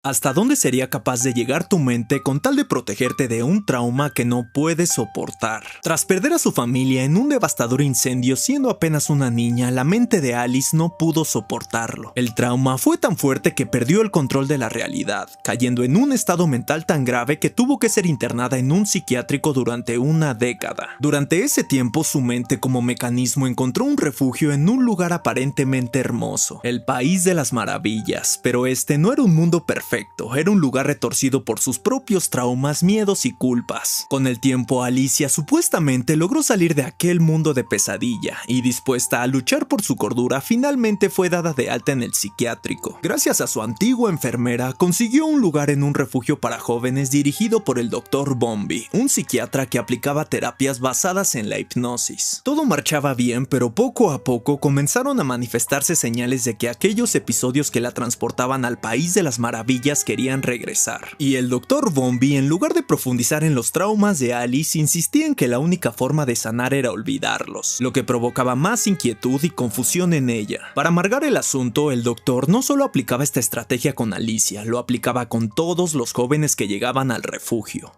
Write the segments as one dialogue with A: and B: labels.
A: ¿Hasta dónde sería capaz de llegar tu mente con tal de protegerte de un trauma que no puedes soportar? Tras perder a su familia en un devastador incendio siendo apenas una niña, la mente de Alice no pudo soportarlo. El trauma fue tan fuerte que perdió el control de la realidad, cayendo en un estado mental tan grave que tuvo que ser internada en un psiquiátrico durante una década. Durante ese tiempo, su mente como mecanismo encontró un refugio en un lugar aparentemente hermoso, el País de las Maravillas, pero este no era un mundo perfecto, era un lugar retorcido por sus propios traumas, miedos y culpas. Con el tiempo, Alicia supuestamente logró salir de aquel mundo de pesadilla y, dispuesta a luchar por su cordura, finalmente fue dada de alta en el psiquiátrico. Gracias a su antigua enfermera, consiguió un lugar en un refugio para jóvenes dirigido por el Dr. Bombi, un psiquiatra que aplicaba terapias basadas en la hipnosis. Todo marchaba bien, pero poco a poco comenzaron a manifestarse señales de que aquellos episodios que la transportaban al País de las Maravillas querían regresar. Y el Dr. Bombi, en lugar de profundizar en los traumas de Alice, insistía en que la única forma de sanar era olvidarlos, lo que provocaba más inquietud y confusión en ella. Para amargar el asunto, el doctor no solo aplicaba esta estrategia con Alicia, lo aplicaba con todos los jóvenes que llegaban al refugio.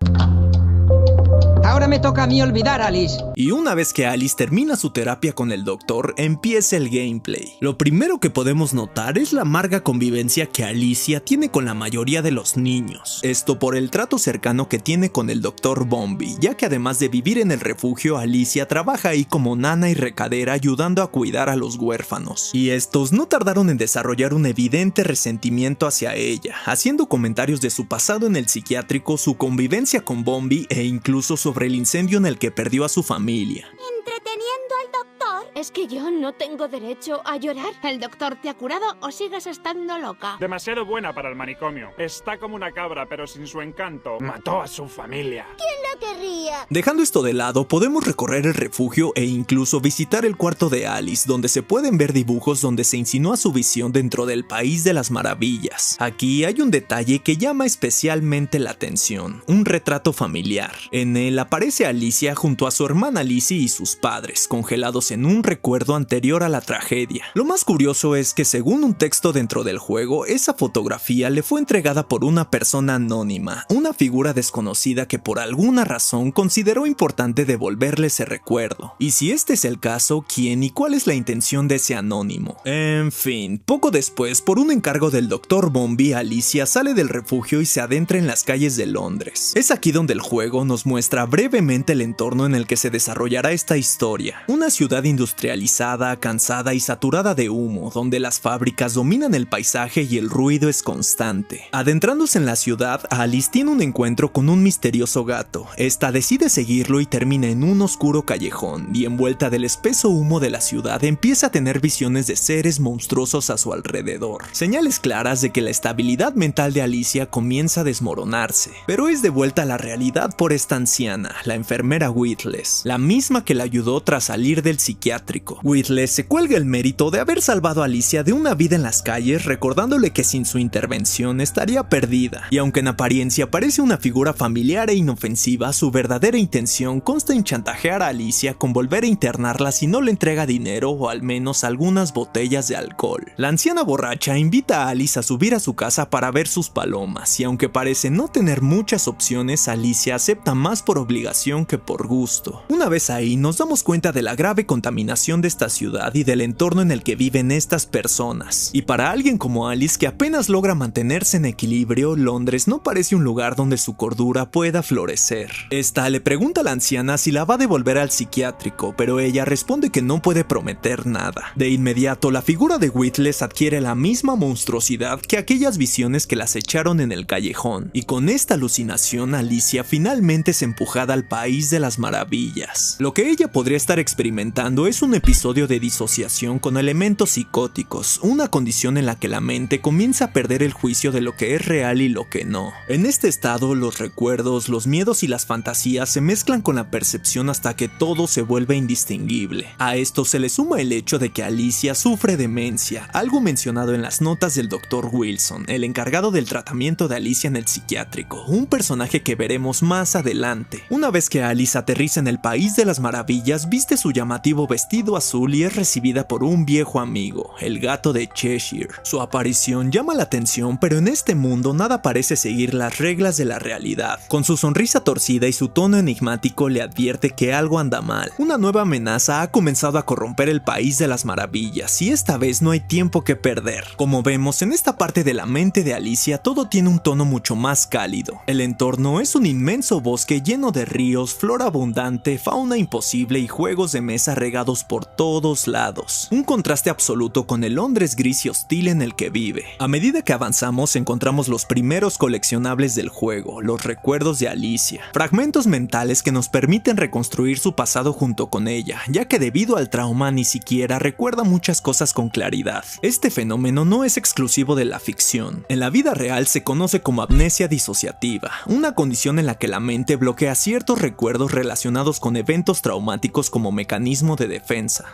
B: Ahora me toca a mí olvidar, Alice.
A: Y una vez que Alice termina su terapia con el doctor, empieza el gameplay. Lo primero que podemos notar es la amarga convivencia que Alicia tiene con la mayoría de los niños. Esto por el trato cercano que tiene con el Dr. Bombi, ya que además de vivir en el refugio, Alicia trabaja ahí como nana y recadera ayudando a cuidar a los huérfanos. Y estos no tardaron en desarrollar un evidente resentimiento hacia ella, haciendo comentarios de su pasado en el psiquiátrico, su convivencia con Bombi e incluso sobre el incendio en el que perdió a su familia.
C: ¿Entreteniendo al doctor? Es que yo no tengo derecho a llorar. ¿El doctor te ha curado o sigues estando loca?
D: Demasiado buena para el manicomio. Está como una cabra, pero sin su encanto. Mató a su familia.
C: ¿Quién lo querría?
A: Dejando esto de lado, podemos recorrer el refugio e incluso visitar el cuarto de Alice, donde se pueden ver dibujos donde se insinúa su visión dentro del País de las Maravillas. Aquí hay un detalle que llama especialmente la atención, un retrato familiar. En él aparece Alicia junto a su hermana Lizzie y sus padres, congelados en un recuerdo anterior a la tragedia. Lo más curioso es que, según un texto dentro del juego, esa fotografía le fue entregada por una persona anónima, una figura desconocida que por alguna razón consideró importante devolverle ese recuerdo. Y si este es el caso, ¿quién y cuál es la intención de ese anónimo? En fin, poco después, por un encargo del Dr. Bombi, Alicia sale del refugio y se adentra en las calles de Londres. Es aquí donde el juego nos muestra brevemente el entorno en el que se desarrollará esta historia. Una ciudad industrializada, cansada y saturada de humo, donde las fábricas dominan el paisaje y el ruido es constante. Adentrándose en la ciudad, Alice tiene un encuentro con un misterioso gato. Esta decide seguirlo y termina en un oscuro callejón, y envuelta del espeso humo de la ciudad empieza a tener visiones de seres monstruosos a su alrededor. Señales claras de que la estabilidad mental de Alicia comienza a desmoronarse. Pero es devuelta a la realidad por esta anciana, la enfermera Witless, la misma que la ayudó tras salir del psiquiátrico. Witless se cuelga el mérito de haber salvado a Alicia de una vida en las calles, recordándole que sin su intervención estaría perdida. Y aunque en apariencia parece una figura familiar e inofensiva, su verdadera intención consta en chantajear a Alicia con volver a internarla si no le entrega dinero o al menos algunas botellas de alcohol. La anciana borracha invita a Alice a subir a su casa para ver sus palomas, y aunque parece no tener muchas opciones, Alicia acepta más por obligación que por gusto. Una vez ahí, nos damos cuenta de la grave contaminación de esta ciudad y del entorno en el que viven estas personas. Y para alguien como Alice, que apenas logra mantenerse en equilibrio, Londres no parece un lugar donde su cordura pueda florecer. Esta le pregunta a la anciana si la va a devolver al psiquiátrico, pero ella responde que no puede prometer nada. De inmediato, la figura de Witless adquiere la misma monstruosidad que aquellas visiones que las echaron en el callejón, y con esta alucinación, Alicia finalmente es empujada al País de las Maravillas. Lo que ella podría estar experimentando es un episodio de disociación con elementos psicóticos, una condición en la que la mente comienza a perder el juicio de lo que es real y lo que no. En este estado, los recuerdos, los miedos y las fantasías se mezclan con la percepción hasta que todo se vuelve indistinguible. A esto se le suma el hecho de que Alicia sufre demencia, algo mencionado en las notas del Dr. Wilson, el encargado del tratamiento de Alicia en el psiquiátrico, un personaje que veremos más adelante. Una vez que Alice aterriza en el País de las Maravillas, viste su llamativo vestido vestido azul y es recibida por un viejo amigo, el gato de Cheshire. Su aparición llama la atención, pero en este mundo nada parece seguir las reglas de la realidad. Con su sonrisa torcida y su tono enigmático le advierte que algo anda mal. Una nueva amenaza ha comenzado a corromper el país de las maravillas y esta vez no hay tiempo que perder. Como vemos en esta parte de la mente de Alicia, todo tiene un tono mucho más cálido. El entorno es un inmenso bosque lleno de ríos, flora abundante, fauna imposible y juegos de mesa regados por todos lados. Un contraste absoluto con el Londres gris y hostil en el que vive. A medida que avanzamos encontramos los primeros coleccionables del juego, los recuerdos de Alicia. Fragmentos mentales que nos permiten reconstruir su pasado junto con ella, ya que debido al trauma ni siquiera recuerda muchas cosas con claridad. Este fenómeno no es exclusivo de la ficción. En la vida real se conoce como amnesia disociativa, una condición en la que la mente bloquea ciertos recuerdos relacionados con eventos traumáticos como mecanismo de defensa.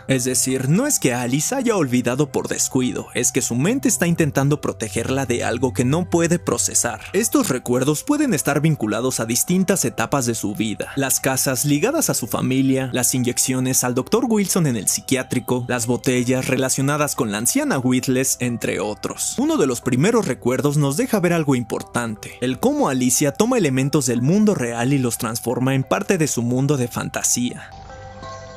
A: Es decir, no es que Alice haya olvidado por descuido, es que su mente está intentando protegerla de algo que no puede procesar. Estos recuerdos pueden estar vinculados a distintas etapas de su vida: las casas ligadas a su familia, las inyecciones al Dr. Wilson en el psiquiátrico, las botellas relacionadas con la anciana Witless, entre otros. Uno de los primeros recuerdos nos deja ver algo importante: el cómo Alicia toma elementos del mundo real y los transforma en parte de su mundo de fantasía.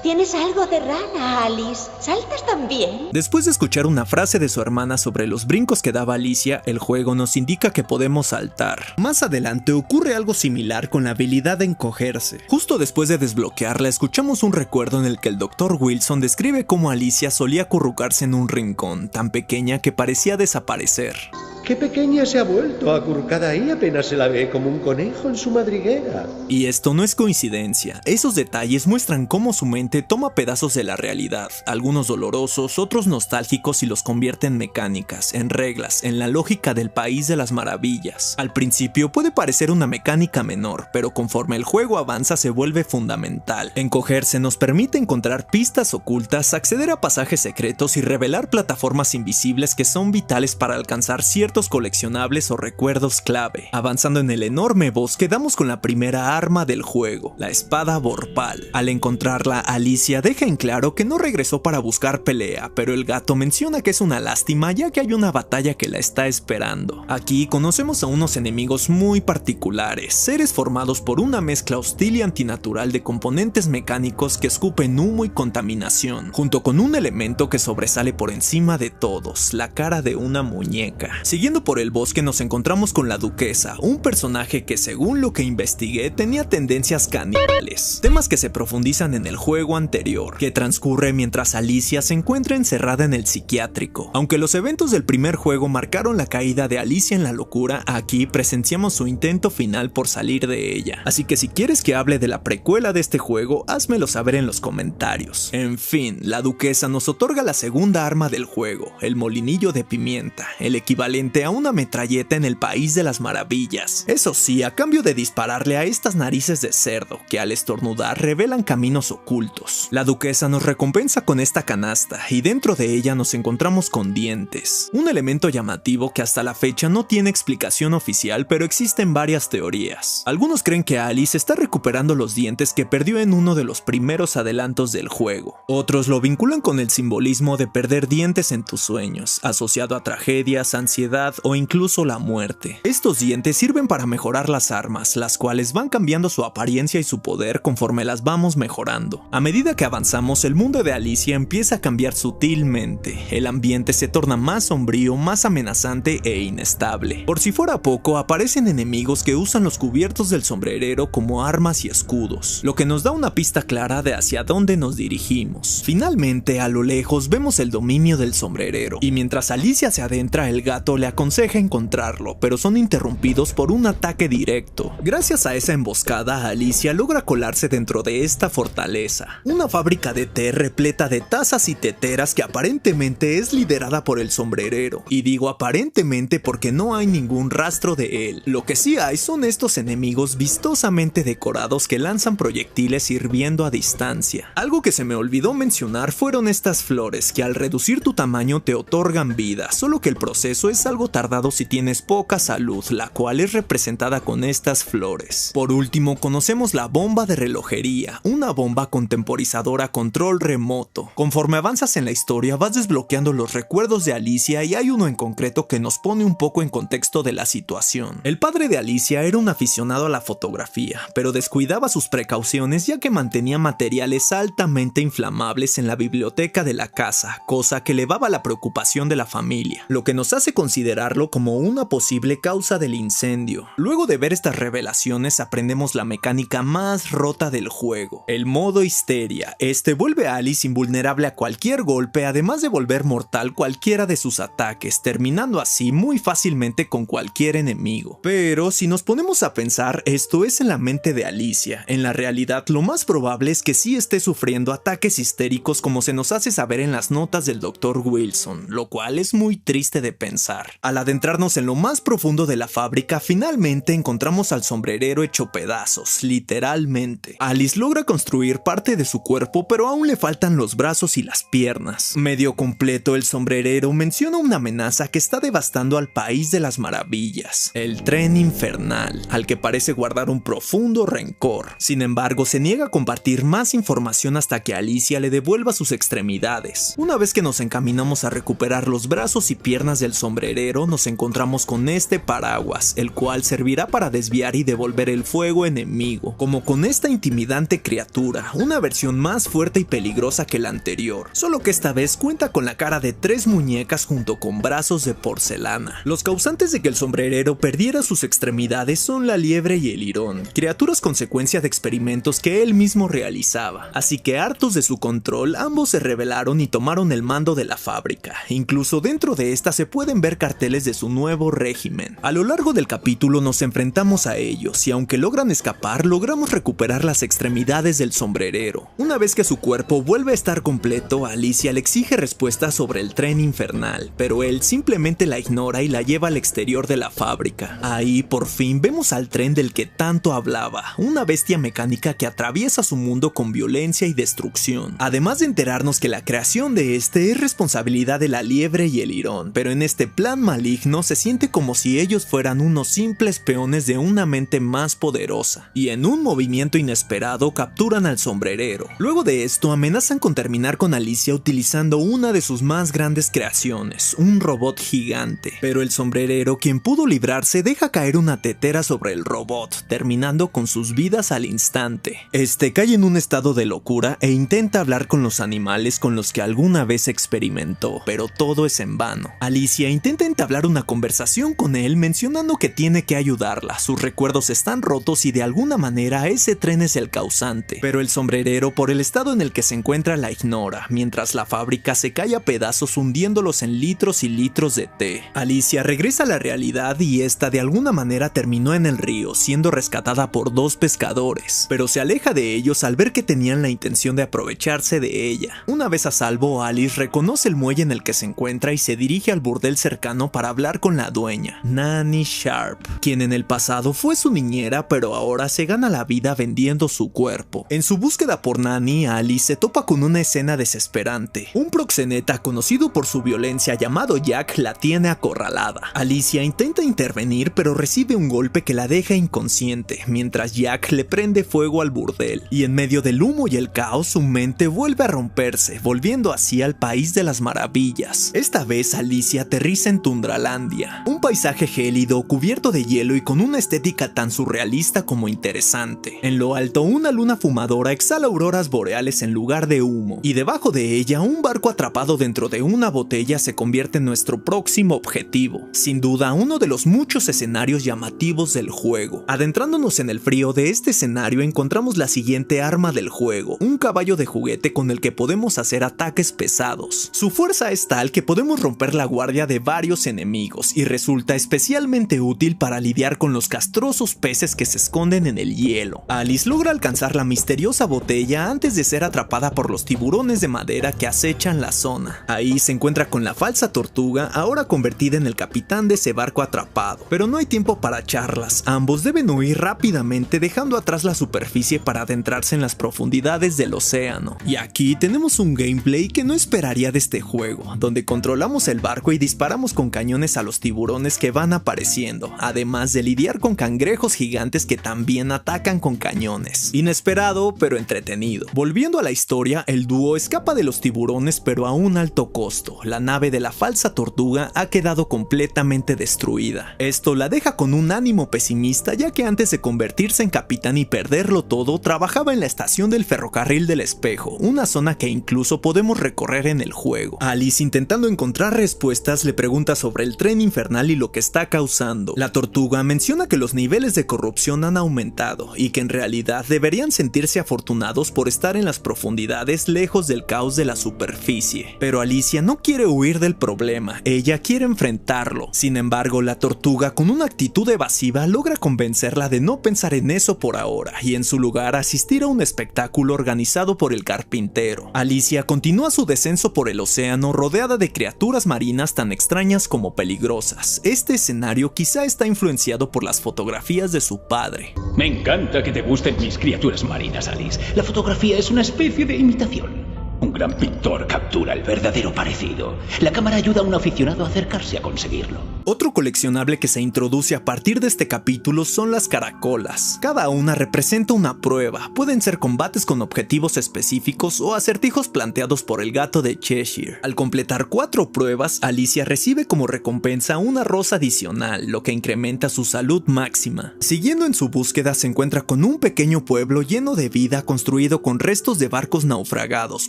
E: Tienes algo de rana, Alice. ¿Saltas también?
A: Después de escuchar una frase de su hermana sobre los brincos que daba Alicia, el juego nos indica que podemos saltar. Más adelante ocurre algo similar con la habilidad de encogerse. Justo después de desbloquearla, escuchamos un recuerdo en el que el Dr. Wilson describe cómo Alicia solía acurrucarse en un rincón, tan pequeña que parecía desaparecer.
F: ¡Qué pequeña se ha vuelto! Acurrucada ahí apenas se la ve como un conejo en su madriguera.
A: Y esto no es coincidencia. Esos detalles muestran cómo su mente toma pedazos de la realidad, algunos dolorosos, otros nostálgicos, y los convierte en mecánicas, en reglas, en la lógica del país de las maravillas. Al principio puede parecer una mecánica menor, pero conforme el juego avanza se vuelve fundamental. Encogerse nos permite encontrar pistas ocultas, acceder a pasajes secretos y revelar plataformas invisibles que son vitales para alcanzar ciertos coleccionables o recuerdos clave. Avanzando en el enorme bosque damos con la primera arma del juego, la espada Vorpal. Al encontrarla, Alicia deja en claro que no regresó para buscar pelea, pero el gato menciona que es una lástima ya que hay una batalla que la está esperando. Aquí conocemos a unos enemigos muy particulares, seres formados por una mezcla hostil y antinatural de componentes mecánicos que escupen humo y contaminación, junto con un elemento que sobresale por encima de todos, la cara de una muñeca. Siguiendo por el bosque nos encontramos con la duquesa, un personaje que, según lo que investigué, tenía tendencias caníbales, temas que se profundizan en el juego anterior, que transcurre mientras Alicia se encuentra encerrada en el psiquiátrico. Aunque los eventos del primer juego marcaron la caída de Alicia en la locura, aquí presenciamos su intento final por salir de ella. Así que si quieres que hable de la precuela de este juego, házmelo saber en los comentarios. En fin, la duquesa nos otorga la segunda arma del juego, el molinillo de pimienta, el equivalente a una metralleta en el país de las maravillas. Eso sí, a cambio de dispararle a estas narices de cerdo, que al estornudar revelan caminos ocultos. La duquesa nos recompensa con esta canasta, y dentro de ella nos encontramos con dientes. Un elemento llamativo que hasta la fecha no tiene explicación oficial, pero existen varias teorías. Algunos creen que Alice está recuperando los dientes que perdió en uno de los primeros adelantos del juego. Otros lo vinculan con el simbolismo de perder dientes en tus sueños, asociado a tragedias, ansiedad o incluso la muerte. Estos dientes sirven para mejorar las armas, las cuales van cambiando su apariencia y su poder conforme las vamos mejorando. A medida que avanzamos, el mundo de Alicia empieza a cambiar sutilmente. El ambiente se torna más sombrío, más amenazante e inestable. Por si fuera poco, aparecen enemigos que usan los cubiertos del sombrerero como armas y escudos, lo que nos da una pista clara de hacia dónde nos dirigimos. Finalmente, a lo lejos vemos el dominio del sombrerero, y mientras Alicia se adentra, el gato le aconseja encontrarlo, pero son interrumpidos por un ataque directo. Gracias a esa emboscada, Alicia logra colarse dentro de esta fortaleza, una fábrica de té repleta de tazas y teteras que aparentemente es liderada por el sombrerero, y digo aparentemente porque no hay ningún rastro de él. Lo que sí hay son estos enemigos vistosamente decorados que lanzan proyectiles hirviendo a distancia. Algo que se me olvidó mencionar fueron estas flores que al reducir tu tamaño te otorgan vida, solo que el proceso es algo tardado si tienes poca salud, la cual es representada con estas flores. Por último, conocemos la bomba de relojería, una bomba contemporánea temporizador a control remoto. Conforme avanzas en la historia vas desbloqueando los recuerdos de Alicia y hay uno en concreto que nos pone un poco en contexto de la situación. El padre de Alicia era un aficionado a la fotografía, pero descuidaba sus precauciones ya que mantenía materiales altamente inflamables en la biblioteca de la casa, cosa que elevaba la preocupación de la familia, lo que nos hace considerarlo como una posible causa del incendio. Luego de ver estas revelaciones aprendemos la mecánica más rota del juego, el modo histeria. Este vuelve a Alice invulnerable a cualquier golpe, además de volver mortal cualquiera de sus ataques, terminando así muy fácilmente con cualquier enemigo. Pero si nos ponemos a pensar, esto es en la mente de Alicia. En la realidad lo más probable es que sí esté sufriendo ataques histéricos como se nos hace saber en las notas del Dr. Wilson, lo cual es muy triste de pensar. Al adentrarnos en lo más profundo de la fábrica, finalmente encontramos al sombrerero hecho pedazos, literalmente. Alice logra construir parte de su cuerpo, pero aún le faltan los brazos y las piernas. Medio completo, el sombrerero menciona una amenaza que está devastando al país de las maravillas, el tren infernal, al que parece guardar un profundo rencor. Sin embargo, se niega a compartir más información hasta que Alicia le devuelva sus extremidades. Una vez que nos encaminamos a recuperar los brazos y piernas del sombrerero, nos encontramos con este paraguas, el cual servirá para desviar y devolver el fuego enemigo. Como con esta intimidante criatura, una versión más fuerte y peligrosa que la anterior, solo que esta vez cuenta con la cara de 3 muñecas junto con brazos de porcelana. Los causantes de que el sombrerero perdiera sus extremidades son la liebre y el lirón, criaturas consecuencia de experimentos que él mismo realizaba, así que hartos de su control, ambos se rebelaron y tomaron el mando de la fábrica. Incluso dentro de esta se pueden ver carteles de su nuevo régimen. A lo largo del capítulo nos enfrentamos a ellos y aunque logran escapar, logramos recuperar las extremidades del sombrerero. Una vez que su cuerpo vuelve a estar completo, Alicia le exige respuestas sobre el tren infernal, pero él simplemente la ignora y la lleva al exterior de la fábrica. Ahí por fin vemos al tren del que tanto hablaba, una bestia mecánica que atraviesa su mundo con violencia y destrucción. Además de enterarnos que la creación de este es responsabilidad de la liebre y el lirón, pero en este plan maligno se siente como si ellos fueran unos simples peones de una mente más poderosa, y en un movimiento inesperado capturan al sombrerero. Luego de esto amenazan con terminar con Alicia utilizando una de sus más grandes creaciones, un robot gigante, pero el sombrerero, quien pudo librarse, deja caer una tetera sobre el robot, terminando con sus vidas al instante. Este cae en un estado de locura e intenta hablar con los animales con los que alguna vez experimentó, pero todo es en vano. Alicia intenta entablar una conversación con él mencionando que tiene que ayudarla, sus recuerdos están rotos y de alguna manera ese tren es el causante, pero el sombrerero, por el estado en el que se encuentra, la ignora, mientras la fábrica se cae a pedazos hundiéndolos en litros y litros de té. Alicia regresa a la realidad y esta de alguna manera terminó en el río, siendo rescatada por 2 pescadores, pero se aleja de ellos al ver que tenían la intención de aprovecharse de ella. Una vez a salvo, Alice reconoce el muelle en el que se encuentra y se dirige al burdel cercano para hablar con la dueña, Nanny Sharp, quien en el pasado fue su niñera, pero ahora se gana la vida vendiendo su cuerpo. En su búsqueda por Nanny, Alice se topa con una escena desesperante. Un proxeneta conocido por su violencia llamado Jack la tiene acorralada. Alicia intenta intervenir, pero recibe un golpe que la deja inconsciente, mientras Jack le prende fuego al burdel, y en medio del humo y el caos su mente vuelve a romperse, volviendo así al país de las maravillas. Esta vez Alicia aterriza en Tundralandia, un paisaje gélido cubierto de hielo y con una estética tan surrealista como interesante. En lo alto, una luna fumadora exhala auroras boreales en lugar de humo, y debajo de ella un barco atrapado dentro de una botella se convierte en nuestro próximo objetivo. Sin duda, uno de los muchos escenarios llamativos del juego. Adentrándonos en el frío de este escenario encontramos la siguiente arma del juego, un caballo de juguete con el que podemos hacer ataques pesados. Su fuerza es tal que podemos romper la guardia de varios enemigos y resulta especialmente útil para lidiar con los castrosos peces que se esconden en el hielo. Alice logra alcanzar la misteriosa botella antes de ser atrapada por los tiburones de madera que acechan la zona. Ahí se encuentra con la falsa tortuga, ahora convertida en el capitán de ese barco atrapado, pero no hay tiempo para charlas, ambos deben huir rápidamente dejando atrás la superficie para adentrarse en las profundidades del océano. Y aquí tenemos un gameplay que no esperaría de este juego, donde controlamos el barco y disparamos con cañones a los tiburones que van apareciendo, además de lidiar con cangrejos gigantes que también atacan con cañones. Inesperado pero entretenido. entretenido. Volviendo a la historia, el dúo escapa de los tiburones pero a un alto costo. La nave de la falsa tortuga ha quedado completamente destruida. Esto la deja con un ánimo pesimista, ya que antes de convertirse en capitán y perderlo todo, trabajaba en la estación del ferrocarril del espejo, una zona que incluso podemos recorrer en el juego. Alice, intentando encontrar respuestas, le pregunta sobre el tren infernal y lo que está causando. La tortuga menciona que los niveles de corrupción han aumentado y que en realidad deberían sentirse afortunados por estar en las profundidades lejos del caos de la superficie. Pero Alicia no quiere huir del problema, ella quiere enfrentarlo. Sin embargo, la tortuga, con una actitud evasiva, logra convencerla de no pensar en eso por ahora y en su lugar asistir a un espectáculo organizado por el carpintero. Alicia continúa su descenso por el océano rodeada de criaturas marinas tan extrañas como peligrosas. Este escenario quizá está influenciado por las fotografías de su padre.
G: Me encanta que te gusten mis criaturas marinas, Alice. La fotografía es una especie de imitación. Un gran pintor captura el verdadero parecido. La cámara ayuda a un aficionado a acercarse a conseguirlo.
A: Otro coleccionable que se introduce a partir de este capítulo son las caracolas. Cada una representa una prueba. Pueden ser combates con objetivos específicos o acertijos planteados por el gato de Cheshire. Al completar 4 pruebas, Alicia recibe como recompensa una rosa adicional, lo que incrementa su salud máxima. Siguiendo en su búsqueda, se encuentra con un pequeño pueblo lleno de vida construido con restos de barcos naufragados,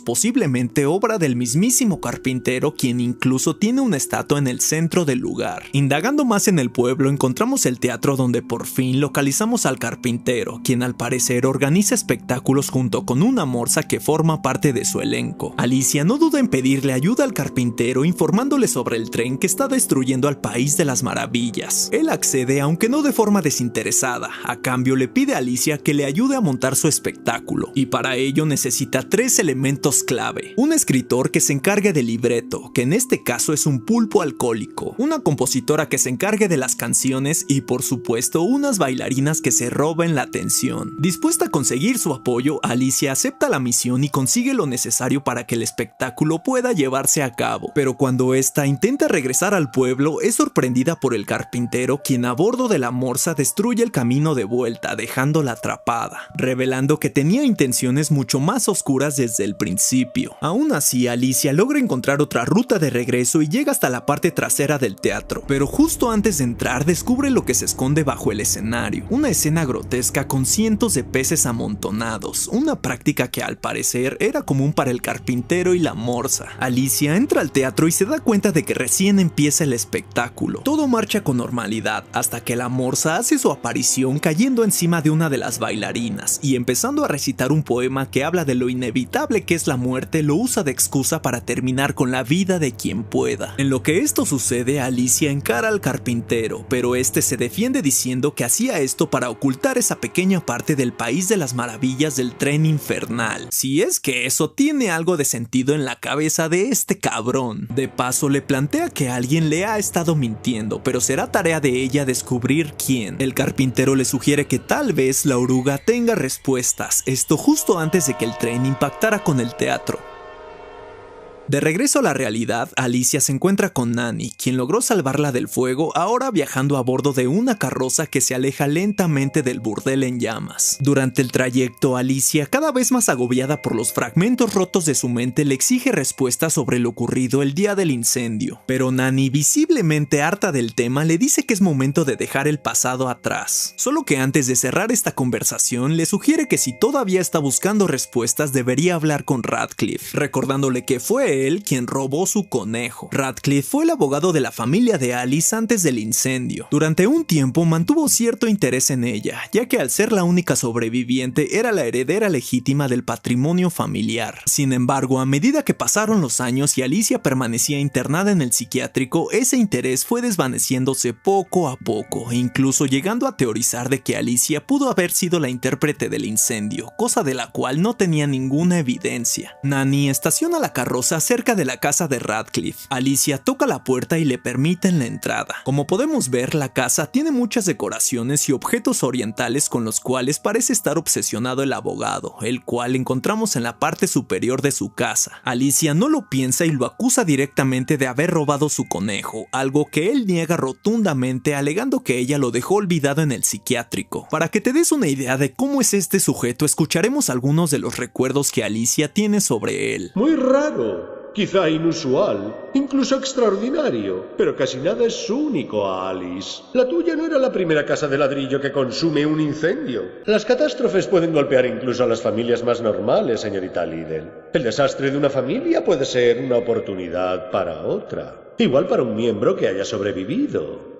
A: posiblemente obra del mismísimo carpintero, quien incluso tiene una estatua en el centro del lugar. Indagando más en el pueblo, encontramos el teatro donde por fin localizamos al carpintero, quien al parecer organiza espectáculos junto con una morsa que forma parte de su elenco. Alicia no duda en pedirle ayuda al carpintero, informándole sobre el tren que está destruyendo al país de las maravillas. Él accede, aunque no de forma desinteresada. A cambio, le pide a Alicia que le ayude a montar su espectáculo, y para ello necesita 3 elementos clave: un escritor que se encargue del libreto, que en este caso es un pulpo alcohólico, una compositora que se encargue de las canciones y por supuesto unas bailarinas que se roben la atención. Dispuesta a conseguir su apoyo, Alicia acepta la misión y consigue lo necesario para que el espectáculo pueda llevarse a cabo, pero cuando ésta intenta regresar al pueblo es sorprendida por el carpintero, quien a bordo de la morsa destruye el camino de vuelta, dejándola atrapada, revelando que tenía intenciones mucho más oscuras desde el principio. Aún así, Alicia logra encontrar otra ruta de regreso y llega hasta la parte trasera del teatro, pero justo antes de entrar descubre lo que se esconde bajo el escenario, una escena grotesca con cientos de peces amontonados, una práctica que al parecer era común para el carpintero y la morsa. Alicia entra al teatro y se da cuenta de que recién empieza el espectáculo. Todo marcha con normalidad hasta que la morsa hace su aparición cayendo encima de una de las bailarinas y empezando a recitar un poema que habla de lo inevitable que es la muerte. Lo usa de excusa para terminar con la vida de quien pueda. En lo que esto sucede, Alicia encara al carpintero, pero este se defiende diciendo que hacía esto para ocultar esa pequeña parte del país de las maravillas del tren infernal. Si es que eso tiene algo de sentido en la cabeza de este cabrón. De paso, le plantea que alguien le ha estado mintiendo, pero será tarea de ella descubrir quién. El carpintero le sugiere que tal vez la oruga tenga respuestas, esto justo antes de que el tren impactara con el teatro. De regreso a la realidad, Alicia se encuentra con Nani, quien logró salvarla del fuego, ahora viajando a bordo de una carroza que se aleja lentamente del burdel en llamas. Durante el trayecto, Alicia, cada vez más agobiada por los fragmentos rotos de su mente, le exige respuestas sobre lo ocurrido el día del incendio. Pero Nani, visiblemente harta del tema, le dice que es momento de dejar el pasado atrás. Solo que antes de cerrar esta conversación, le sugiere que si todavía está buscando respuestas, debería hablar con Radcliffe, recordándole que fue él quien robó su conejo. Radcliffe fue el abogado de la familia de Alice antes del incendio. Durante un tiempo mantuvo cierto interés en ella, ya que al ser la única sobreviviente era la heredera legítima del patrimonio familiar. Sin embargo, a medida que pasaron los años y Alicia permanecía internada en el psiquiátrico, ese interés fue desvaneciéndose poco a poco, incluso llegando a teorizar de que Alicia pudo haber sido la intérprete del incendio, cosa de la cual no tenía ninguna evidencia. Nani estaciona la carroza cerca de la casa de Radcliffe. Alicia toca la puerta y le permiten la entrada. Como podemos ver, la casa tiene muchas decoraciones y objetos orientales con los cuales parece estar obsesionado el abogado, el cual encontramos en la parte superior de su casa. Alicia no lo piensa y lo acusa directamente de haber robado su conejo, algo que él niega rotundamente, alegando que ella lo dejó olvidado en el psiquiátrico. Para que te des una idea de cómo es este sujeto, escucharemos algunos de los recuerdos que Alicia tiene sobre él.
F: Muy raro, quizá inusual, incluso extraordinario, pero casi nada es único a Alice. La tuya no era la primera casa de ladrillo que consume un incendio. Las catástrofes pueden golpear incluso a las familias más normales, señorita Liddell. El desastre de una familia puede ser una oportunidad para otra. Igual para un miembro que haya sobrevivido.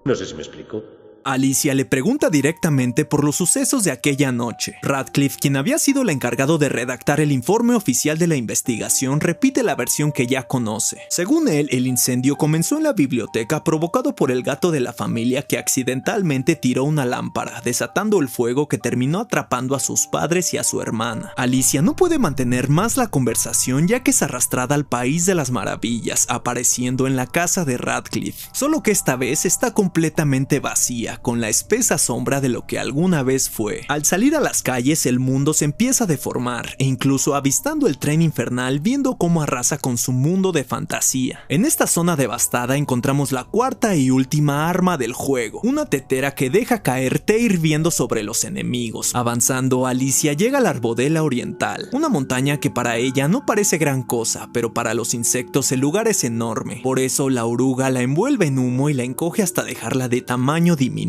F: No sé si me explico.
A: Alicia le pregunta directamente por los sucesos de aquella noche. Radcliffe, quien había sido el encargado de redactar el informe oficial de la investigación, repite la versión que ya conoce. Según él, el incendio comenzó en la biblioteca provocado por el gato de la familia que accidentalmente tiró una lámpara, desatando el fuego que terminó atrapando a sus padres y a su hermana. Alicia no puede mantener más la conversación ya que es arrastrada al país de las maravillas, apareciendo en la casa de Radcliffe, solo que esta vez está completamente vacía, con la espesa sombra de lo que alguna vez fue. Al salir a las calles, el mundo se empieza a deformar, e incluso avistando el tren infernal, viendo cómo arrasa con su mundo de fantasía. En esta zona devastada encontramos la cuarta y última arma del juego, una tetera que deja caer té hirviendo sobre los enemigos. Avanzando, Alicia llega a la Arbodela Oriental, una montaña que para ella no parece gran cosa, pero para los insectos el lugar es enorme. Por eso la oruga la envuelve en humo y la encoge hasta dejarla de tamaño diminuto.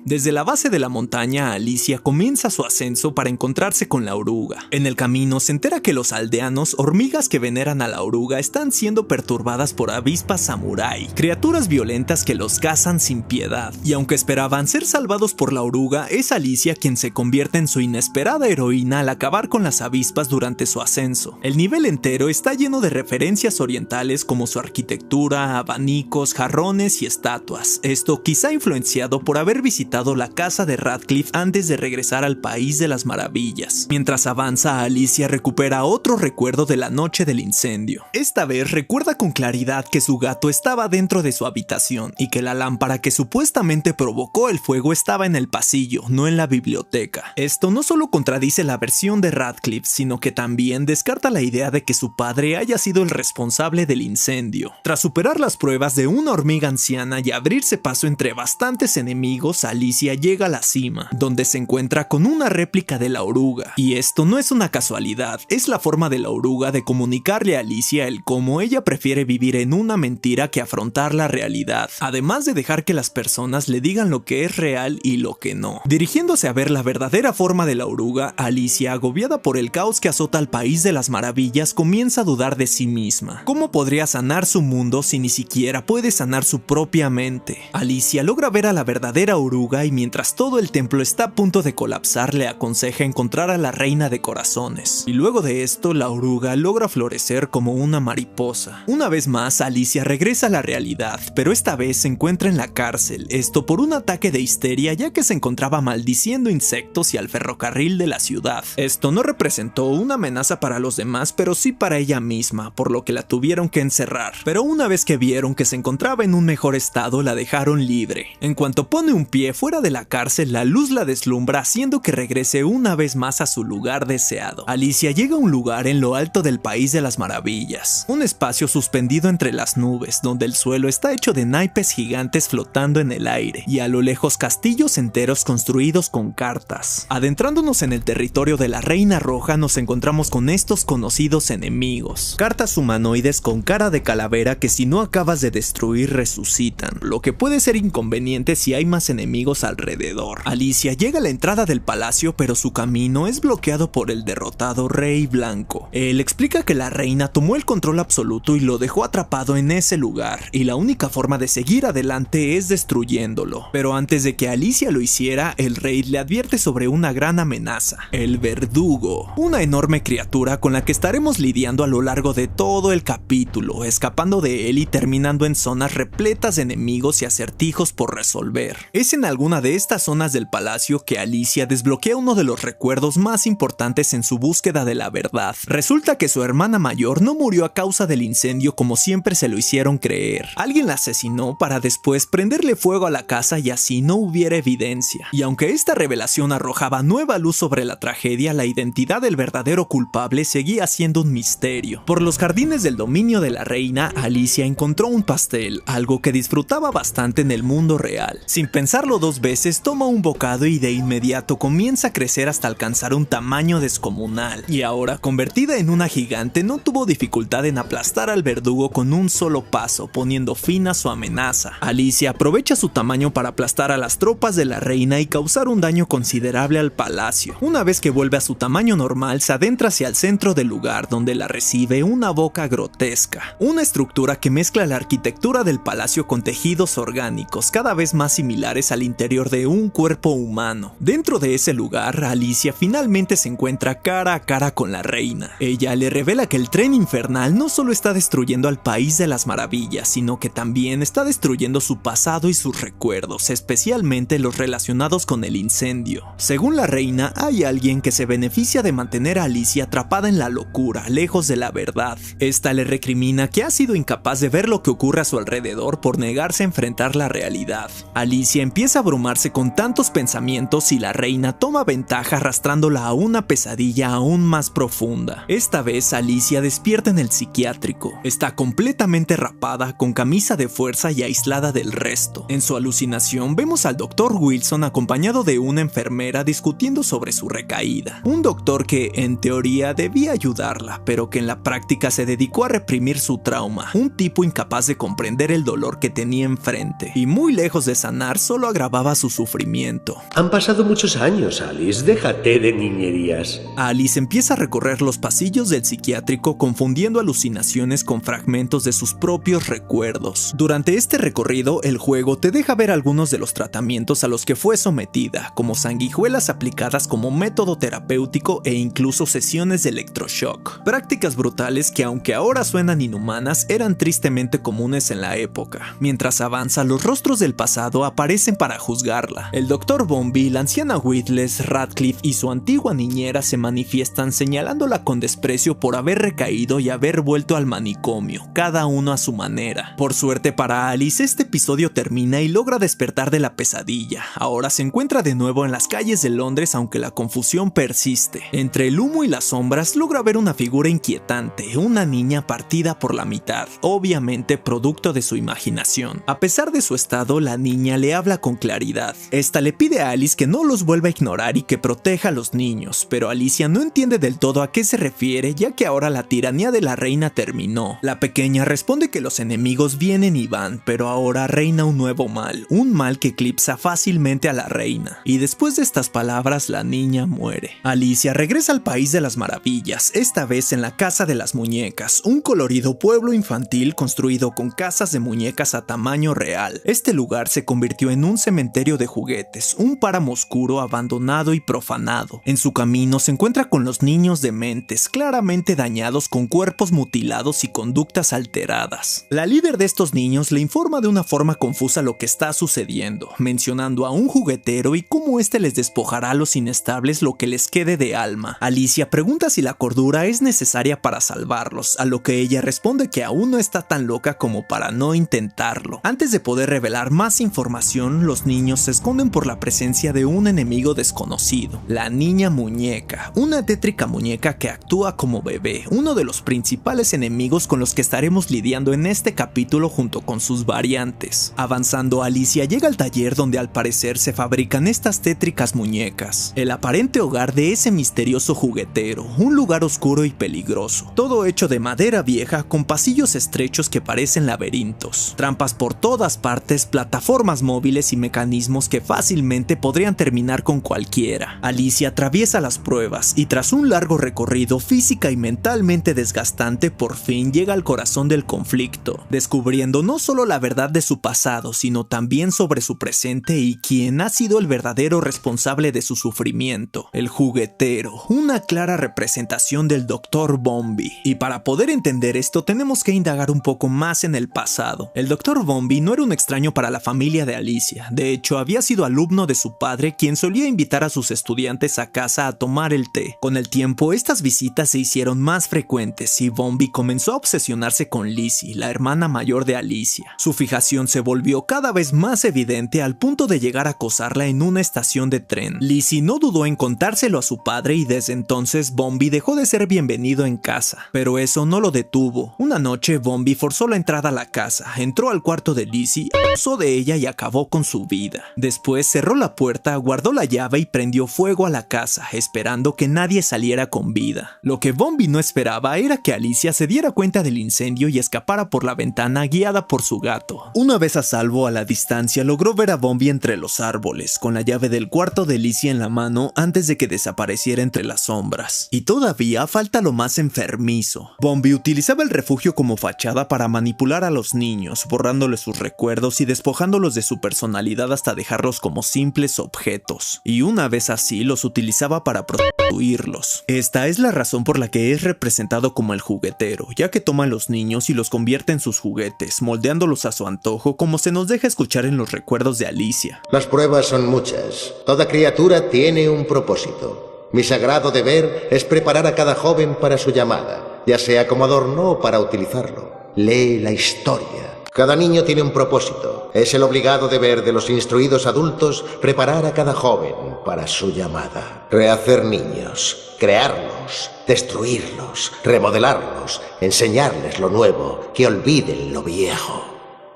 A: Desde la base de la montaña, Alicia comienza su ascenso para encontrarse con la oruga. En el camino se entera que los aldeanos, hormigas que veneran a la oruga, están siendo perturbadas por avispas samurái, criaturas violentas que los cazan sin piedad. Y aunque esperaban ser salvados por la oruga, es Alicia quien se convierte en su inesperada heroína al acabar con las avispas durante su ascenso. El nivel entero está lleno de referencias orientales como su arquitectura, abanicos, jarrones y estatuas. Esto quizá influenciado por haber visitado la casa de Radcliffe antes de regresar al país de las maravillas. Mientras avanza, Alicia recupera otro recuerdo de la noche del incendio. Esta vez recuerda con claridad que su gato estaba dentro de su habitación y que la lámpara que supuestamente provocó el fuego estaba en el pasillo, no en la biblioteca. Esto no solo contradice la versión de Radcliffe, sino que también descarta la idea de que su padre haya sido el responsable del incendio. Tras superar las pruebas de una hormiga anciana y abrirse paso entre bastantes enemigos, Alicia llega a la cima, donde se encuentra con una réplica de la oruga. Y esto no es una casualidad, es la forma de la oruga de comunicarle a Alicia el cómo ella prefiere vivir en una mentira que afrontar la realidad, además de dejar que las personas le digan lo que es real y lo que no. Dirigiéndose a ver la verdadera forma de la oruga, Alicia, agobiada por el caos que azota al país de las maravillas, comienza a dudar de sí misma. ¿Cómo podría sanar su mundo si ni siquiera puede sanar su propia mente? Alicia logra ver a la verdadera oruga y mientras todo el templo está a punto de colapsar, le aconseja encontrar a la reina de corazones. Y luego de esto, la oruga logra florecer como una mariposa. Una vez más, Alicia regresa a la realidad, pero esta vez se encuentra en la cárcel, esto por un ataque de histeria ya que se encontraba maldiciendo insectos y al ferrocarril de la ciudad. Esto no representó una amenaza para los demás, pero sí para ella misma, por lo que la tuvieron que encerrar. Pero una vez que vieron que se encontraba en un mejor estado, la dejaron libre. En cuanto pone un pie fuera de la cárcel, la luz la deslumbra haciendo que regrese una vez más a su lugar deseado. Alicia llega a un lugar en lo alto del país de las maravillas, un espacio suspendido entre las nubes, donde el suelo está hecho de naipes gigantes flotando en el aire, y a lo lejos castillos enteros construidos con cartas. Adentrándonos en el territorio de la Reina Roja, nos encontramos con estos conocidos enemigos, cartas humanoides con cara de calavera que si no acabas de destruir resucitan, lo que puede ser inconveniente si hay más enemigos alrededor. Alicia llega a la entrada del palacio, pero su camino es bloqueado por el derrotado Rey Blanco. Él explica que la reina tomó el control absoluto y lo dejó atrapado en ese lugar, y la única forma de seguir adelante es destruyéndolo. Pero antes de que Alicia lo hiciera, el rey le advierte sobre una gran amenaza, el verdugo, una enorme criatura con la que estaremos lidiando a lo largo de todo el capítulo, escapando de él y terminando en zonas repletas de enemigos y acertijos por resolver. Es en alguna de estas zonas del palacio que Alicia desbloquea uno de los recuerdos más importantes en su búsqueda de la verdad. Resulta que su hermana mayor no murió a causa del incendio como siempre se lo hicieron creer. Alguien la asesinó para después prenderle fuego a la casa y así no hubiera evidencia. Y aunque esta revelación arrojaba nueva luz sobre la tragedia, la identidad del verdadero culpable seguía siendo un misterio. Por los jardines del dominio de la reina, Alicia encontró un pastel, algo que disfrutaba bastante en el mundo real. Sin pensarlo dos veces, toma un bocado y de inmediato comienza a crecer hasta alcanzar un tamaño descomunal. Y ahora, convertida en una gigante, no tuvo dificultad en aplastar al verdugo con un solo paso, poniendo fin a su amenaza. Alicia aprovecha su tamaño para aplastar a las tropas de la reina y causar un daño considerable al palacio. Una vez que vuelve a su tamaño normal, se adentra hacia el centro del lugar, donde la recibe una boca grotesca. Una estructura que mezcla la arquitectura del palacio con tejidos orgánicos, cada vez más similares al interior de un cuerpo humano. Dentro de ese lugar, Alicia finalmente se encuentra cara a cara con la reina. Ella le revela que el tren infernal no solo está destruyendo al país de las maravillas, sino que también está destruyendo su pasado y sus recuerdos, especialmente los relacionados con el incendio. Según la reina, hay alguien que se beneficia de mantener a Alicia atrapada en la locura, lejos de la verdad. Esta le recrimina que ha sido incapaz de ver lo que ocurre a su alrededor por negarse a enfrentar la realidad. Alicia empieza a abrumarse con tantos pensamientos y la reina toma ventaja arrastrándola a una pesadilla aún más profunda. Esta vez Alicia despierta en el psiquiátrico. Está completamente rapada, con camisa de fuerza y aislada del resto. En su alucinación vemos al Dr. Wilson acompañado de una enfermera discutiendo sobre su recaída. Un doctor que, en teoría, debía ayudarla, pero que en la práctica se dedicó a reprimir su trauma. Un tipo incapaz de comprender el dolor que tenía enfrente, y muy lejos de sanar, solo agravaba su sufrimiento.
F: Han pasado muchos años, Alice. Déjate de niñerías.
A: Alice empieza a recorrer los pasillos del psiquiátrico confundiendo alucinaciones con fragmentos de sus propios recuerdos. Durante este recorrido, el juego te deja ver algunos de los tratamientos a los que fue sometida, como sanguijuelas aplicadas como método terapéutico e incluso sesiones de electroshock. Prácticas brutales que, aunque ahora suenan inhumanas, eran tristemente comunes en la época. Mientras avanza, los rostros del pasado aparecen para juzgarla. El Dr. Bombi, la anciana Whittlesey, Radcliffe y su antigua niñera se manifiestan señalándola con desprecio por haber recaído y haber vuelto al manicomio, cada uno a su manera. Por suerte para Alice, este episodio termina y logra despertar de la pesadilla. Ahora se encuentra de nuevo en las calles de Londres, aunque la confusión persiste. Entre el humo y las sombras logra ver una figura inquietante, una niña partida por la mitad, obviamente producto de su imaginación. A pesar de su estado, la niña le habla con claridad. Esta le pide a Alice que no los vuelva a ignorar y que proteja a los niños, pero Alicia no entiende del todo a qué se refiere, ya que ahora la tiranía de la reina terminó. La pequeña responde que los enemigos vienen y van, pero ahora reina un nuevo mal, un mal que eclipsa fácilmente a la reina. Y después de estas palabras, la niña muere. Alicia regresa al país de las maravillas, esta vez en la Casa de las Muñecas, un colorido pueblo infantil construido con casas de muñecas a tamaño real. Este lugar se convirtió en un cementerio de juguetes, un páramo oscuro abandonado y profanado. En su camino se encuentra con los niños dementes, claramente dañados con cuerpos mutilados y conductas alteradas. La líder de estos niños le informa de una forma confusa lo que está sucediendo, mencionando a un juguetero y cómo este les despojará a los inestables lo que les quede de alma. Alicia pregunta si la cordura es necesaria para salvarlos, a lo que ella responde que aún no está tan loca como para no intentarlo. Antes de poder revelar más información, los niños se esconden por la presencia de un enemigo desconocido, la niña muñeca, una tétrica muñeca que actúa como bebé, uno de los principales enemigos con los que estaremos lidiando en este capítulo junto con sus variantes. Avanzando, Alicia llega al taller donde al parecer se fabrican estas tétricas muñecas, el aparente hogar de ese misterioso juguetero, un lugar oscuro y peligroso, todo hecho de madera vieja con pasillos estrechos que parecen laberintos, trampas por todas partes, plataformas móviles y mecanismos que fácilmente podrían terminar con cualquiera. Alicia atraviesa las pruebas y tras un largo recorrido física y mentalmente desgastante, por fin llega al corazón del conflicto, descubriendo no solo la verdad de su pasado, sino también sobre su presente y quién ha sido el verdadero responsable de su sufrimiento, el juguetero, una clara representación del Dr. Bombi. Y para poder entender esto tenemos que indagar un poco más en el pasado. El Dr. Bombi no era un extraño para la familia de Alicia. De hecho, había sido alumno de su padre, quien solía invitar a sus estudiantes a casa a tomar el té. Con el tiempo, estas visitas se hicieron más frecuentes y Bombi comenzó a obsesionarse con Lizzie, la hermana mayor de Alicia. Su fijación se volvió cada vez más evidente al punto de llegar a acosarla en una estación de tren. Lizzie no dudó en contárselo a su padre y desde entonces Bombi dejó de ser bienvenido en casa. Pero eso no lo detuvo. Una noche Bombi forzó la entrada a la casa, entró al cuarto de Lizzie, abusó de ella y acabó con su vida. Después cerró la puerta, guardó la llave y prendió fuego a la casa, esperando que nadie saliera con vida. Lo que Bombi no esperaba era que Alicia se diera cuenta del incendio y escapara por la ventana guiada por su gato. Una vez a salvo a la distancia, logró ver a Bombi entre los árboles, con la llave del cuarto de Lizzie en la mano antes de que desapareciera entre las sombras. Y todavía falta lo más enfermizo. Bombi utilizaba el refugio como fachada para manipular a los niños, borrándoles sus recuerdos y despojándolos de su personalidad hasta dejarlos como simples objetos. Y una vez así, los utilizaba para prostituirlos. Esta es la razón por la que es representado como el juguetero, ya que toma a los niños y los convierte en sus juguetes, moldeándolos a su antojo, como se nos deja escuchar en los recuerdos de Alicia.
H: Las pruebas son muchas. Toda criatura tiene un propósito. Mi sagrado deber es preparar a cada joven para su llamada, ya sea como adorno o para utilizarlo. Lee la historia. Cada niño tiene un propósito. Es el obligado deber de los instruidos adultos preparar a cada joven para su llamada. Rehacer niños, crearlos, destruirlos, remodelarlos, enseñarles lo nuevo, que olviden lo viejo.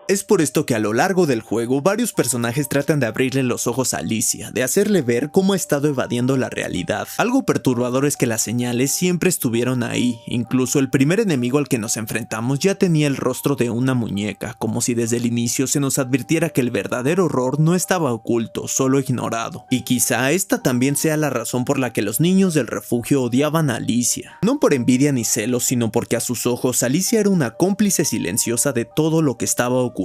A: Es por esto que a lo largo del juego varios personajes tratan de abrirle los ojos a Alicia, de hacerle ver cómo ha estado evadiendo la realidad. Algo perturbador es que las señales siempre estuvieron ahí, incluso el primer enemigo al que nos enfrentamos ya tenía el rostro de una muñeca, como si desde el inicio se nos advirtiera que el verdadero horror no estaba oculto, solo ignorado. Y quizá esta también sea la razón por la que los niños del refugio odiaban a Alicia. No por envidia ni celos, sino porque a sus ojos Alicia era una cómplice silenciosa de todo lo que estaba ocurriendo.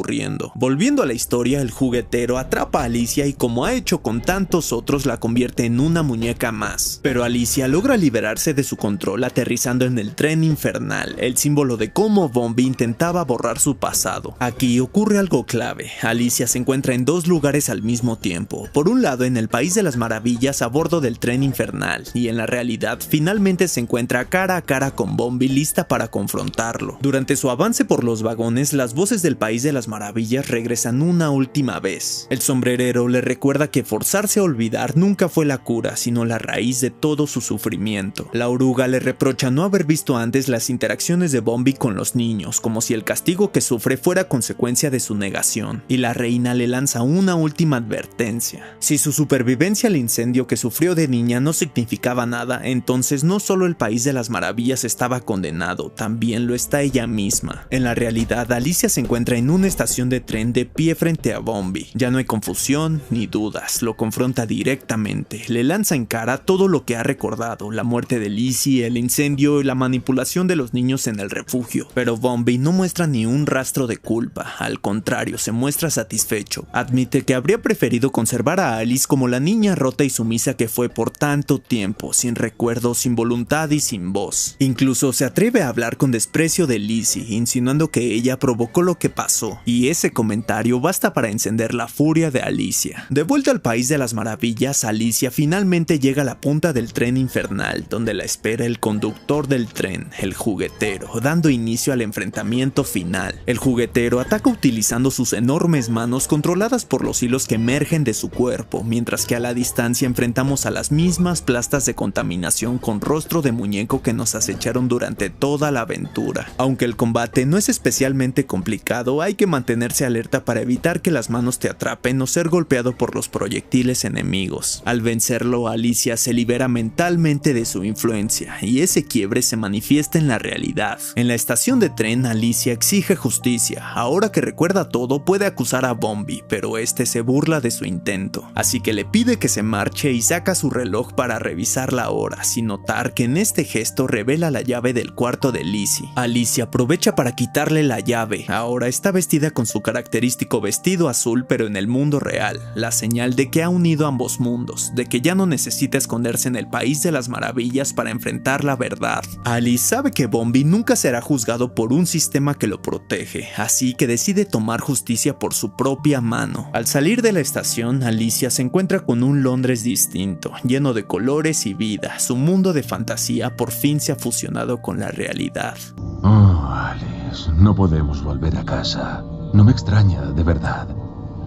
A: Volviendo a la historia, el juguetero atrapa a Alicia y, como ha hecho con tantos otros, la convierte en una muñeca más. Pero Alicia logra liberarse de su control aterrizando en el tren infernal, el símbolo de cómo Bombi intentaba borrar su pasado. Aquí ocurre algo clave. Alicia se encuentra en dos lugares al mismo tiempo. Por un lado, en el País de las Maravillas a bordo del tren infernal, y en la realidad finalmente se encuentra cara a cara con Bombi, lista para confrontarlo. Durante su avance por los vagones, las voces del País de las Maravillas regresan una última vez. El sombrerero le recuerda que forzarse a olvidar nunca fue la cura, sino la raíz de todo su sufrimiento. La oruga le reprocha no haber visto antes las interacciones de Bombi con los niños, como si el castigo que sufre fuera consecuencia de su negación. Y la reina le lanza una última advertencia. Si su supervivencia al incendio que sufrió de niña no significaba nada, entonces no solo el País de las Maravillas estaba condenado, también lo está ella misma. En la realidad, Alicia se encuentra en una estación de tren de pie frente a Bombi. Ya no hay confusión ni dudas, lo confronta directamente, le lanza en cara todo lo que ha recordado, la muerte de Lizzie, el incendio y la manipulación de los niños en el refugio. Pero Bombi no muestra ni un rastro de culpa, al contrario, se muestra satisfecho. Admite que habría preferido conservar a Alice como la niña rota y sumisa que fue por tanto tiempo, sin recuerdos, sin voluntad y sin voz. Incluso se atreve a hablar con desprecio de Lizzie, insinuando que ella provocó lo que pasó. Y ese comentario basta para encender la furia de Alicia. De vuelta al País de las Maravillas, Alicia finalmente llega a la punta del tren infernal, donde la espera el conductor del tren, el juguetero, dando inicio al enfrentamiento final. El juguetero ataca utilizando sus enormes manos controladas por los hilos que emergen de su cuerpo, mientras que a la distancia enfrentamos a las mismas plastas de contaminación con rostro de muñeco que nos acecharon durante toda la aventura. Aunque el combate no es especialmente complicado, hay que mantenerse alerta para evitar que las manos te atrapen o ser golpeado por los proyectiles enemigos. Al vencerlo, Alicia se libera mentalmente de su influencia y ese quiebre se manifiesta en la realidad. En la estación de tren, Alicia exige justicia. Ahora que recuerda todo, puede acusar a Bombi, pero este se burla de su intento, así que le pide que se marche y saca su reloj para revisar la hora, sin notar que en este gesto revela la llave del cuarto de Lizzie. Alicia aprovecha para quitarle la llave. Ahora está vestida vestida con su característico vestido azul pero en el mundo real, la señal de que ha unido ambos mundos, de que ya no necesita esconderse en el país de las maravillas para enfrentar la verdad. Alice sabe que Bombi nunca será juzgado por un sistema que lo protege, así que decide tomar justicia por su propia mano. Al salir de la estación, Alicia se encuentra con un Londres distinto, lleno de colores y vida. Su mundo de fantasía por fin se ha fusionado con la realidad.
I: Oh, Alice, no podemos volver a casa. No me extraña, de verdad.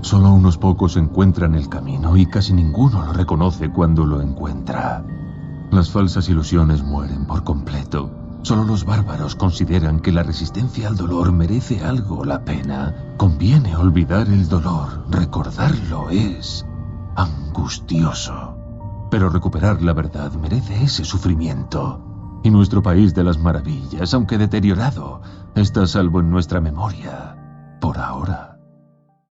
I: Solo unos pocos encuentran el camino y casi ninguno lo reconoce cuando lo encuentra. Las falsas ilusiones mueren por completo. Solo los bárbaros consideran que la resistencia al dolor merece algo la pena. Conviene olvidar el dolor. Recordarlo es angustioso. Pero recuperar la verdad merece ese sufrimiento. Y nuestro país de las maravillas, aunque deteriorado, está a salvo en nuestra memoria. Por ahora.